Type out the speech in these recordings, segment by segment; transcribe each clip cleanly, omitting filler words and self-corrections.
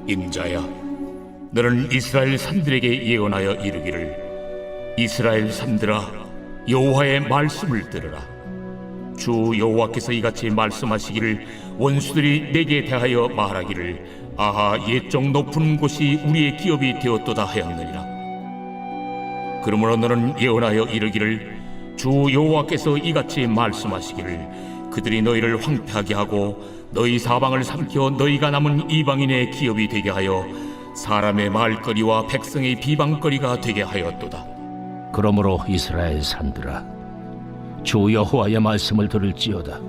인자야, 너는 이스라엘 산들에게 예언하여 이르기를, 이스라엘 산들아, 여호와의 말씀을 들으라. 주 여호와께서 이같이 말씀하시기를, 원수들이 내게 대하여 말하기를, 아하, 옛적 높은 곳이 우리의 기업이 되었도다 하였느니라. 그러므로 너는 예언하여 이르기를, 주 여호와께서 이같이 말씀하시기를, 그들이 너희를 황폐하게 하고 너희 사방을 삼켜 너희가 남은 이방인의 기업이 되게 하여 사람의 말거리와 백성의 비방거리가 되게 하였도다. 그러므로 이스라엘 산들아, 주 여호와의 말씀을 들을지어다.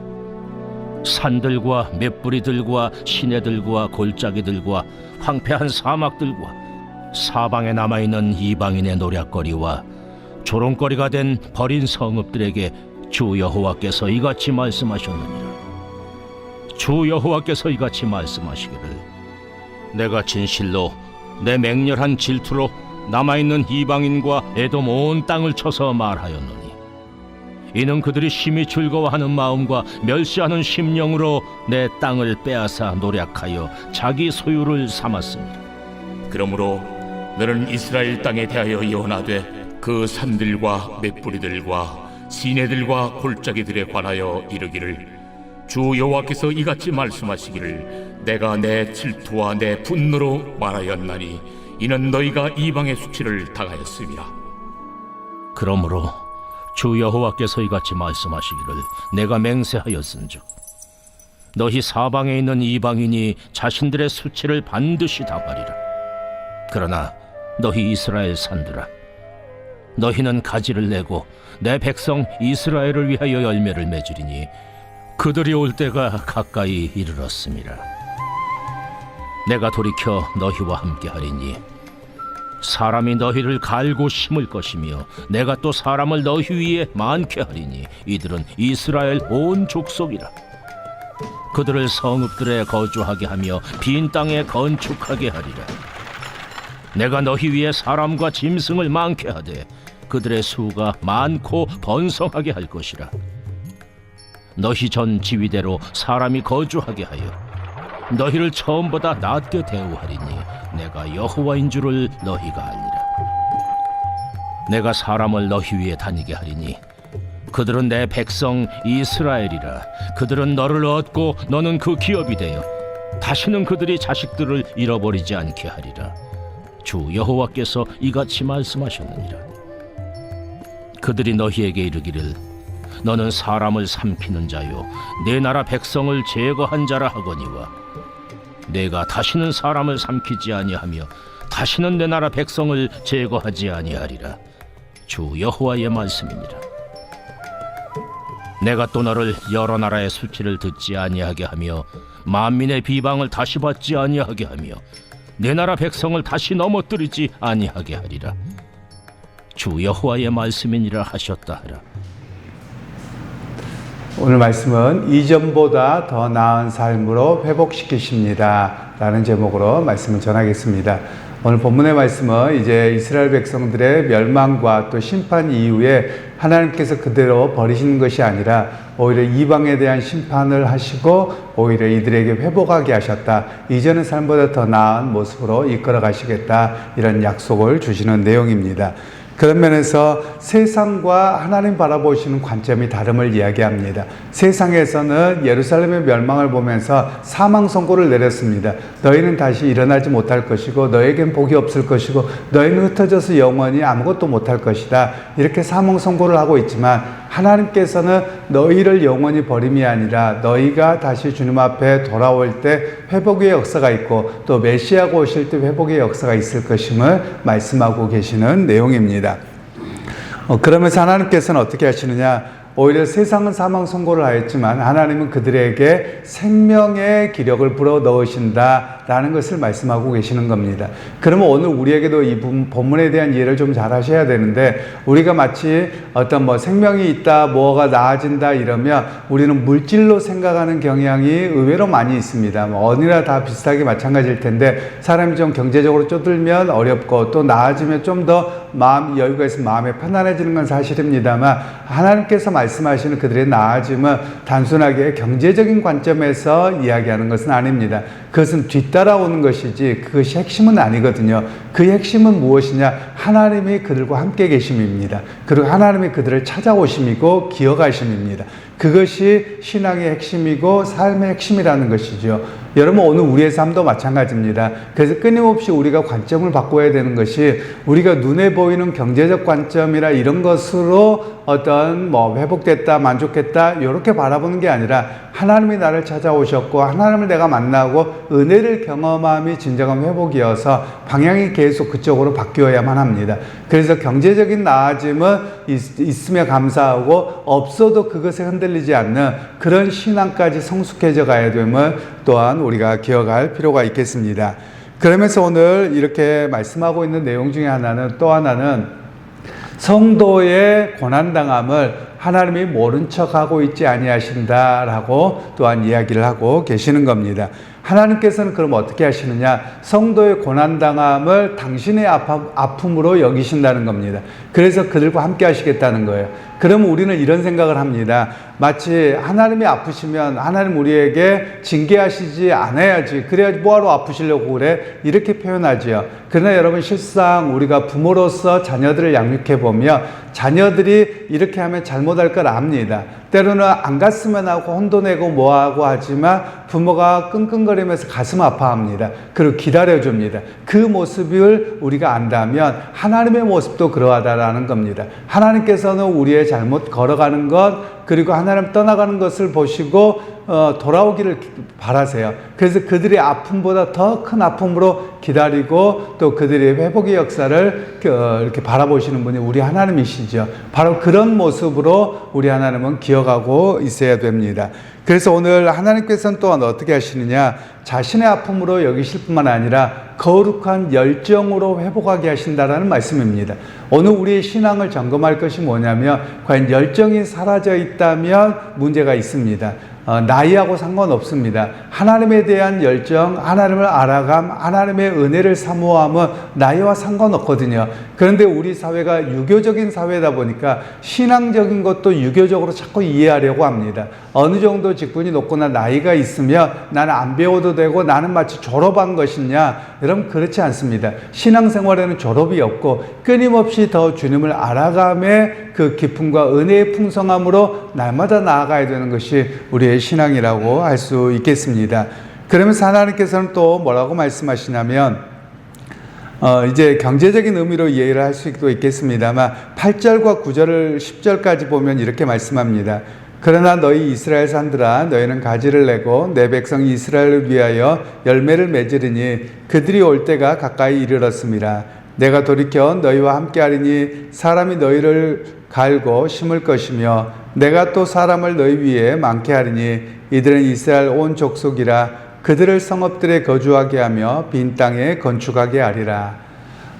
산들과 맷뿌리들과 시내들과 골짜기들과 황폐한 사막들과 사방에 남아있는 이방인의 노략거리와 조롱거리가 된 버린 성읍들에게 주 여호와께서 이같이 말씀하셨느니라. 주 여호와께서 이같이 말씀하시기를, 내가 진실로 내 맹렬한 질투로 남아있는 이방인과 에돔 온 땅을 쳐서 말하였노니, 이는 그들이 심히 즐거워하는 마음과 멸시하는 심령으로 내 땅을 빼앗아 노략하여 자기 소유를 삼았습니다. 그러므로 너는 이스라엘 땅에 대하여 예언하되, 그 산들과 맷뿌리들과 시내들과 골짜기들에 관하여 이르기를, 주 여호와께서 이같이 말씀하시기를, 내가 내 질투와 내 분노로 말하였나니 이는 너희가 이방의 수치를 당하였음이라. 그러므로 주 여호와께서 이같이 말씀하시기를, 내가 맹세하였은즉 너희 사방에 있는 이방인이 자신들의 수치를 반드시 당하리라. 그러나 너희 이스라엘 산들아, 너희는 가지를 내고 내 백성 이스라엘을 위하여 열매를 맺으리니 그들이 올 때가 가까이 이르렀음이라. 내가 돌이켜 너희와 함께하리니 사람이 너희를 갈고 심을 것이며 내가 또 사람을 너희 위에 많게 하리니 이들은 이스라엘 온 족속이라. 그들을 성읍들에 거주하게 하며 빈 땅에 건축하게 하리라. 내가 너희 위에 사람과 짐승을 많게 하되 그들의 수가 많고 번성하게 할 것이라. 너희 전 지위대로 사람이 거주하게 하여 너희를 처음보다 낮게 대우하리니 내가 여호와인 줄을 너희가 알리라. 내가 사람을 너희 위에 다니게 하리니 그들은 내 백성 이스라엘이라. 그들은 너를 얻고 너는 그 기업이 되어 다시는 그들이 자식들을 잃어버리지 않게 하리라. 주 여호와께서 이같이 말씀하셨느니라. 그들이 너희에게 이르기를, 너는 사람을 삼키는 자요 내 나라 백성을 제거한 자라 하거니와 내가 다시는 사람을 삼키지 아니하며 다시는 내 나라 백성을 제거하지 아니하리라. 주 여호와의 말씀이니라. 내가 또 너를 여러 나라의 수치를 듣지 아니하게 하며 만민의 비방을 다시 받지 아니하게 하며 내 나라 백성을 다시 넘어뜨리지 아니하게 하리라. 주 여호와의 말씀이니라 하셨다 하라. 오늘 말씀은 이전보다 더 나은 삶으로 회복시키십니다 라는 제목으로 말씀을 전하겠습니다. 오늘 본문의 말씀은 이제 이스라엘 백성들의 멸망과 또 심판 이후에 하나님께서 그대로 버리시는 것이 아니라 오히려 이방에 대한 심판을 하시고 오히려 이들에게 회복하게 하셨다. 이전의 삶보다 더 나은 모습으로 이끌어 가시겠다. 이런 약속을 주시는 내용입니다. 그런 면에서 세상과 하나님 바라보시는 관점이 다름을 이야기합니다. 세상에서는 예루살렘의 멸망을 보면서 사망 선고를 내렸습니다. 너희는 다시 일어나지 못할 것이고 너에겐 복이 없을 것이고 너희는 흩어져서 영원히 아무것도 못할 것이다. 이렇게 사망 선고를 하고 있지만 하나님께서는 너희를 영원히 버림이 아니라 너희가 다시 주님 앞에 돌아올 때 회복의 역사가 있고 또 메시아가 오실 때 회복의 역사가 있을 것임을 말씀하고 계시는 내용입니다. 그러면서 하나님께서는 어떻게 하시느냐? 오히려 세상은 사망 선고를 하였지만 하나님은 그들에게 생명의 기력을 불어 넣으신다라는 것을 말씀하고 계시는 겁니다. 그러면 오늘 우리에게도 이 본문에 대한 이해를 좀 잘 하셔야 되는데, 우리가 마치 어떤 생명이 있다, 뭐가 나아진다 이러면 우리는 물질로 생각하는 경향이 의외로 많이 있습니다. 어디나 다 비슷하게 마찬가지일 텐데, 사람이 좀 경제적으로 쪼들면 어렵고 또 나아지면 좀 더 마음 여유가 있으면 마음에 편안해지는 건 사실입니다만, 하나님께서 말씀하시는 그들의 나아짐은 단순하게 경제적인 관점에서 이야기하는 것은 아닙니다. 그것은 뒷담 뒤따라오는 것이지 그것이 핵심은 아니거든요. 그 핵심은 무엇이냐? 하나님이 그들과 함께 계심입니다. 그리고 하나님이 그들을 찾아오심이고 기억하심입니다. 그것이 신앙의 핵심이고 삶의 핵심이라는 것이죠. 여러분, 오늘 우리의 삶도 마찬가지입니다. 그래서 끊임없이 우리가 관점을 바꿔야 되는 것이 우리가 눈에 보이는 경제적 관점이나 이런 것으로 어떤 회복됐다, 만족했다 이렇게 바라보는 게 아니라 하나님이 나를 찾아오셨고 하나님을 내가 만나고 은혜를 경험함이 진정한 회복이어서 방향이 계속 그쪽으로 바뀌어야만 합니다. 그래서 경제적인 나아짐은 있으며 감사하고 없어도 그것에 흔들리지 않는 그런 신앙까지 성숙해져 가야 됨을 또한 우리가 기억할 필요가 있겠습니다. 그러면서 오늘 이렇게 말씀하고 있는 내용 중에 또 하나는 성도의 고난당함을 하나님이 모른 척하고 있지 아니하신다라고 또한 이야기를 하고 계시는 겁니다. 하나님께서는 그럼 어떻게 하시느냐? 성도의 고난당함을 당신의 아픔으로 여기신다는 겁니다. 그래서 그들과 함께 하시겠다는 거예요. 그러면 우리는 이런 생각을 합니다. 마치 하나님이 아프시면 하나님 우리에게 징계하시지 않아야지, 그래야지 뭐하러 아프시려고 그래? 이렇게 표현하지요. 그러나 여러분, 실상 우리가 부모로서 자녀들을 양육해보면 자녀들이 이렇게 하면 잘못할 걸 압니다. 때로는 안 갔으면 하고 혼도 내고 뭐하고 하지만 부모가 끙끙거리면서 가슴 아파합니다. 그리고 기다려줍니다. 그 모습을 우리가 안다면 하나님의 모습도 그러하다라는 겁니다. 하나님께서는 우리의 잘못 걸어가는 것 그리고 하나님 떠나가는 것을 보시고 돌아오기를 바라세요. 그래서 그들의 아픔보다 더 큰 아픔으로 기다리고 또 그들의 회복의 역사를 이렇게 바라보시는 분이 우리 하나님이시죠. 바로 그런 모습으로 우리 하나님은 기억하고 있어야 됩니다. 그래서 오늘 하나님께서는 또한 어떻게 하시느냐? 자신의 아픔으로 여기실 뿐만 아니라 거룩한 열정으로 회복하게 하신다라는 말씀입니다. 오늘 우리의 신앙을 점검할 것이 뭐냐면 과연 열정이 사라져 있다면 문제가 있습니다. 나이하고 상관없습니다. 하나님에 대한 열정, 하나님을 알아감, 하나님의 은혜를 사모함은 나이와 상관없거든요. 그런데 우리 사회가 유교적인 사회다 보니까 신앙적인 것도 유교적으로 자꾸 이해하려고 합니다. 어느 정도 직분이 높거나 나이가 있으면 나는 안 배워도 되고 나는 마치 졸업한 것이냐? 여러분, 그렇지 않습니다. 신앙생활에는 졸업이 없고 끊임없이 더 주님을 알아감의 그 기쁨과 은혜의 풍성함으로 날마다 나아가야 되는 것이 우리의 신앙이라고 할 수 있겠습니다. 그러면서 하나님께서는 또 뭐라고 말씀하시냐면 이제 경제적인 의미로 이해를 할 수도 있겠습니다만 8절과 9절을 10절까지 보면 이렇게 말씀합니다. 그러나 너희 이스라엘 산들아, 너희는 가지를 내고 내 백성 이스라엘을 위하여 열매를 맺으리니 그들이 올 때가 가까이 이르렀음이라. 내가 돌이켜 너희와 함께하리니 사람이 너희를 갈고 심을 것이며 내가 또 사람을 너희 위에 많게 하리니 이들은 이스라엘 온 족속이라. 그들을 성읍들에 거주하게 하며 빈 땅에 건축하게 하리라.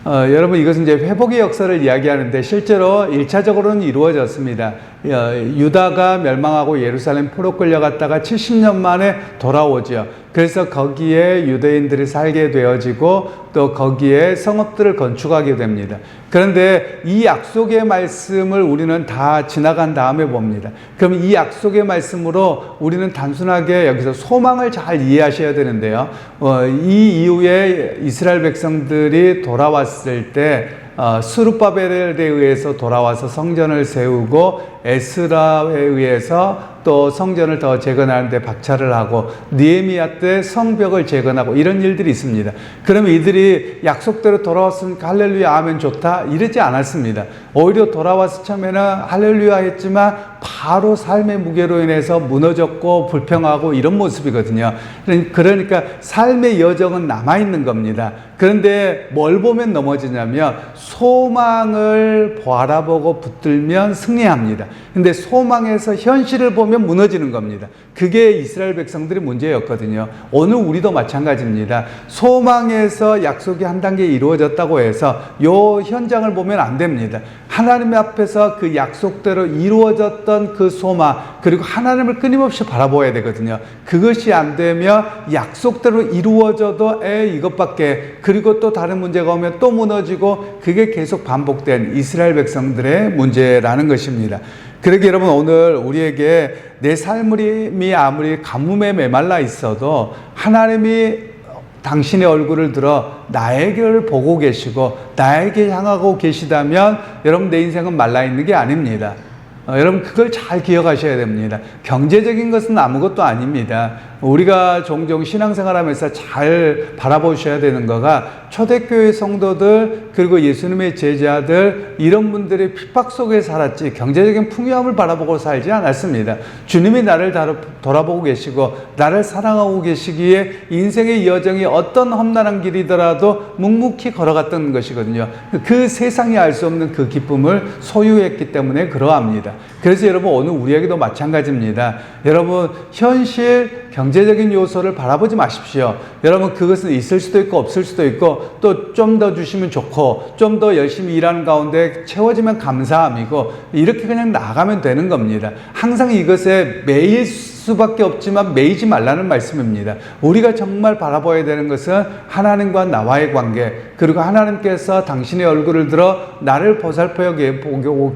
여러분, 이것은 이제 회복의 역사를 이야기하는데 실제로 1차적으로는 이루어졌습니다. 유다가 멸망하고 예루살렘 포로 끌려갔다가 70년 만에 돌아오죠. 그래서 거기에 유대인들이 살게 되어지고 또 거기에 성읍들을 건축하게 됩니다. 그런데 이 약속의 말씀을 우리는 다 지나간 다음에 봅니다. 그럼 이 약속의 말씀으로 우리는 단순하게 여기서 소망을 잘 이해하셔야 되는데요. 이 이후에 이스라엘 백성들이 돌아왔을 때 스룹바벨에 의해서 돌아와서 성전을 세우고 에스라에 의해서 또 성전을 더 재건하는 데 박차를 하고 느헤미야 때 성벽을 재건하고 이런 일들이 있습니다. 그러면 이들이 약속대로 돌아왔으니까 할렐루야 아멘 좋다 이러지 않았습니다. 오히려 돌아와서 처음에는 할렐루야 했지만 바로 삶의 무게로 인해서 무너졌고 불평하고 이런 모습이거든요. 그러니까 삶의 여정은 남아있는 겁니다. 그런데 뭘 보면 넘어지냐면 소망을 바라보고 붙들면 승리합니다. 근데 소망에서 현실을 보면 무너지는 겁니다. 그게 이스라엘 백성들의 문제였거든요. 오늘 우리도 마찬가지입니다. 소망에서 약속이 한 단계 이루어졌다고 해서 요 현장을 보면 안 됩니다. 하나님 앞에서 그 약속대로 이루어졌던 그 소망 그리고 하나님을 끊임없이 바라보아야 되거든요. 그것이 안 되면 약속대로 이루어져도 이것밖에 그리고 또 다른 문제가 오면 또 무너지고 그게 계속 반복된 이스라엘 백성들의 문제라는 것입니다. 그러게 여러분 오늘 우리에게 내 삶이 아무리 가뭄에 메말라 있어도 하나님이 당신의 얼굴을 들어 나에게를 보고 계시고 나에게 향하고 계시다면 여러분 내 인생은 말라있는 게 아닙니다. 여러분 그걸 잘 기억하셔야 됩니다. 경제적인 것은 아무것도 아닙니다. 우리가 종종 신앙생활하면서 잘 바라보셔야 되는 거가 초대교회 성도들 그리고 예수님의 제자들 이런 분들이 핍박 속에 살았지 경제적인 풍요함을 바라보고 살지 않았습니다. 주님이 나를 돌아보고 계시고 나를 사랑하고 계시기에 인생의 여정이 어떤 험난한 길이더라도 묵묵히 걸어갔던 것이거든요. 그 세상이 알 수 없는 그 기쁨을 소유했기 때문에 그러합니다. 그래서 여러분 오늘 우리에게도 마찬가지입니다. 여러분 현실 경제적인 요소를 바라보지 마십시오. 여러분 그것은 있을 수도 있고 없을 수도 있고 또 좀 더 주시면 좋고 좀 더 열심히 일하는 가운데 채워지면 감사함이고 이렇게 그냥 나가면 되는 겁니다. 항상 이것에 매일 수밖에 없지만 매이지 말라는 말씀입니다. 우리가 정말 바라봐야 되는 것은 하나님과 나와의 관계 그리고 하나님께서 당신의 얼굴을 들어 나를 보살펴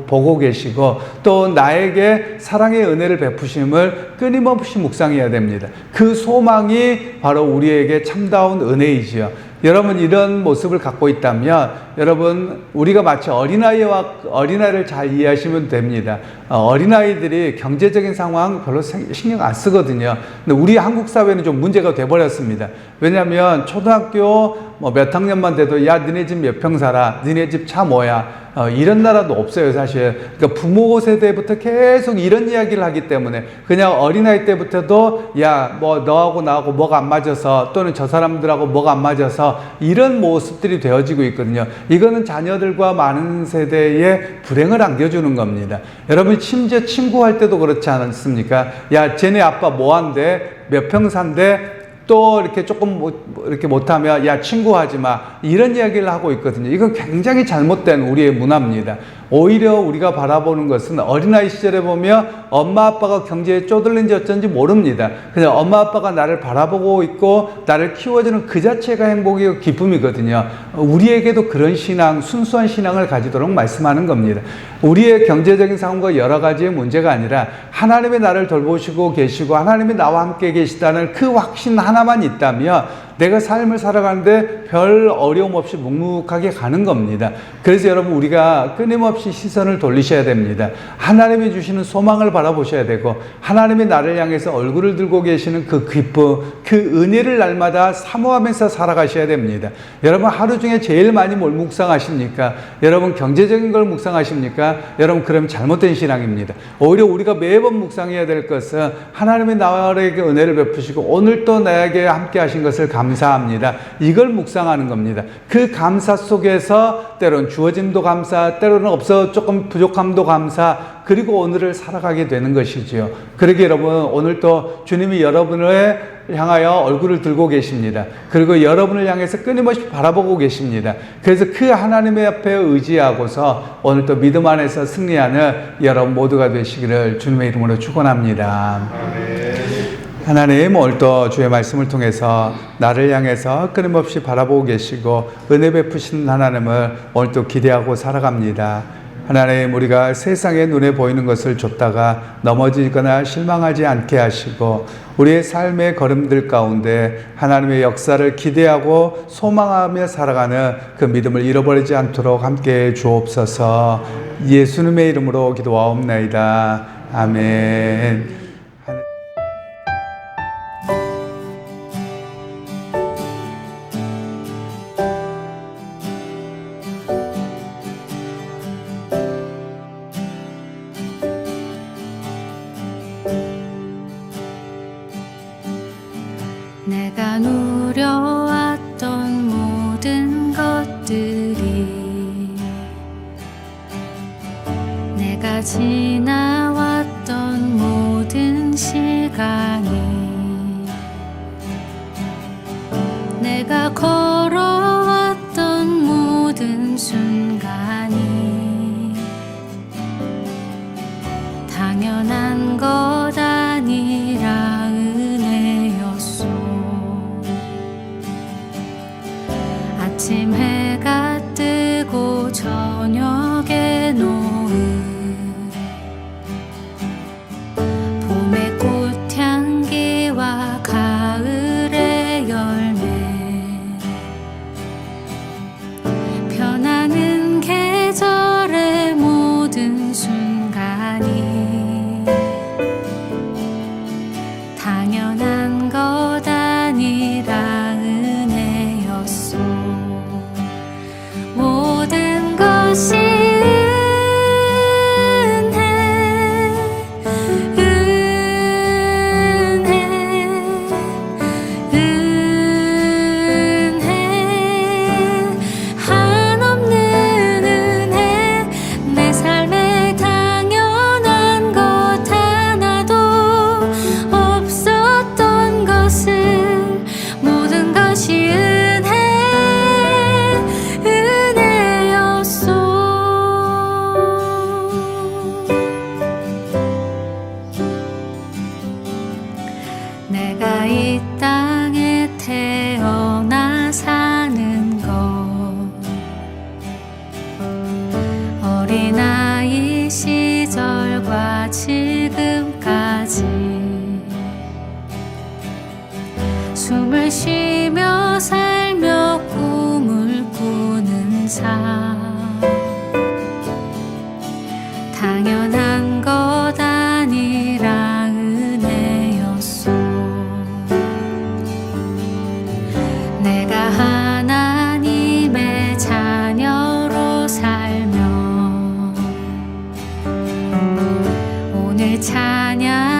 보고 계시고 또 나에게 사랑의 은혜를 베푸심을 끊임없이 묵상해야 됩니다. 그 소망이 바로 우리에게 참다운 은혜이지요. 여러분 이런 모습을 갖고 있다면 여러분 우리가 마치 어린아이를 잘 이해하시면 됩니다. 어린아이들이 경제적인 상황 별로 신경 안 쓰거든요. 근데 우리 한국 사회는 좀 문제가 돼버렸습니다. 왜냐하면 초등학교 몇 학년만 돼도 야 너네 집 몇 평 살아? 너네 집 차 뭐야? 이런 나라도 없어요 사실. 그러니까 부모 세대부터 계속 이런 이야기를 하기 때문에 그냥 어린아이 때부터도 야 뭐 너하고 나하고 뭐가 안 맞아서 또는 저 사람들하고 뭐가 안 맞아서 이런 모습들이 되어지고 있거든요. 이거는 자녀들과 많은 세대에 불행을 안겨주는 겁니다. 여러분 심지어 친구할 때도 그렇지 않습니까? 야 쟤네 아빠 뭐한대? 몇 평 산대? 또 이렇게 조금 이렇게 못하면 야 친구하지 마 이런 이야기를 하고 있거든요. 이건 굉장히 잘못된 우리의 문화입니다. 오히려 우리가 바라보는 것은 어린아이 시절에 보면 엄마 아빠가 경제에 쪼들린지 어쩐지 모릅니다. 그냥 엄마 아빠가 나를 바라보고 있고 나를 키워주는 그 자체가 행복이고 기쁨이거든요. 우리에게도 그런 신앙, 순수한 신앙을 가지도록 말씀하는 겁니다. 우리의 경제적인 상황과 여러 가지의 문제가 아니라 하나님의 나를 돌보시고 계시고 하나님이 나와 함께 계시다는 그 확신 하나만 있다면 내가 삶을 살아가는데 별 어려움 없이 묵묵하게 가는 겁니다. 그래서 여러분 우리가 끊임없이 시선을 돌리셔야 됩니다. 하나님이 주시는 소망을 바라보셔야 되고 하나님이 나를 향해서 얼굴을 들고 계시는 그 기쁨, 그 은혜를 날마다 사모하면서 살아가셔야 됩니다. 여러분 하루 중에 제일 많이 뭘 묵상하십니까? 여러분 경제적인 걸 묵상하십니까? 여러분 그럼 잘못된 신앙입니다. 오히려 우리가 매번 묵상해야 될 것은 하나님이 나에게 은혜를 베푸시고 오늘 또 나에게 함께 하신 것을 감사합니다. 이걸 묵상하는 겁니다. 그 감사 속에서 때로는 주어짐도 감사, 때로는 조금 부족함도 감사, 그리고 오늘을 살아가게 되는 것이지요. 그러기에 여러분 오늘 또 주님이 여러분을 향하여 얼굴을 들고 계십니다. 그리고 여러분을 향해서 끊임없이 바라보고 계십니다. 그래서 그 하나님의 앞에 의지하고서 오늘 또 믿음 안에서 승리하는 여러분 모두가 되시기를 주님의 이름으로 축원합니다. 하나님 오늘 또 주의 말씀을 통해서 나를 향해서 끊임없이 바라보고 계시고 은혜 베푸시는 하나님을 오늘 또 기대하고 살아갑니다. 하나님 우리가 세상에 눈에 보이는 것을 줬다가 넘어지거나 실망하지 않게 하시고 우리의 삶의 걸음들 가운데 하나님의 역사를 기대하고 소망하며 살아가는 그 믿음을 잃어버리지 않도록 함께 주옵소서. 예수님의 이름으로 기도하옵나이다. 아멘. 내가 누려왔던 모든 것들이 내가 지나왔던 모든 시간이 내가 걸어왔던 모든 순간이 당연한 것 아니라 아침 해가 뜨고 저녁에 노을 봄의 꽃향기와 가을의 열매 지금까지 숨을 쉬며 살며 꿈을 꾸는 삶 당연한 것 아니라 은혜였소. 내가 하나님의 자녀로 살며 오늘 찬양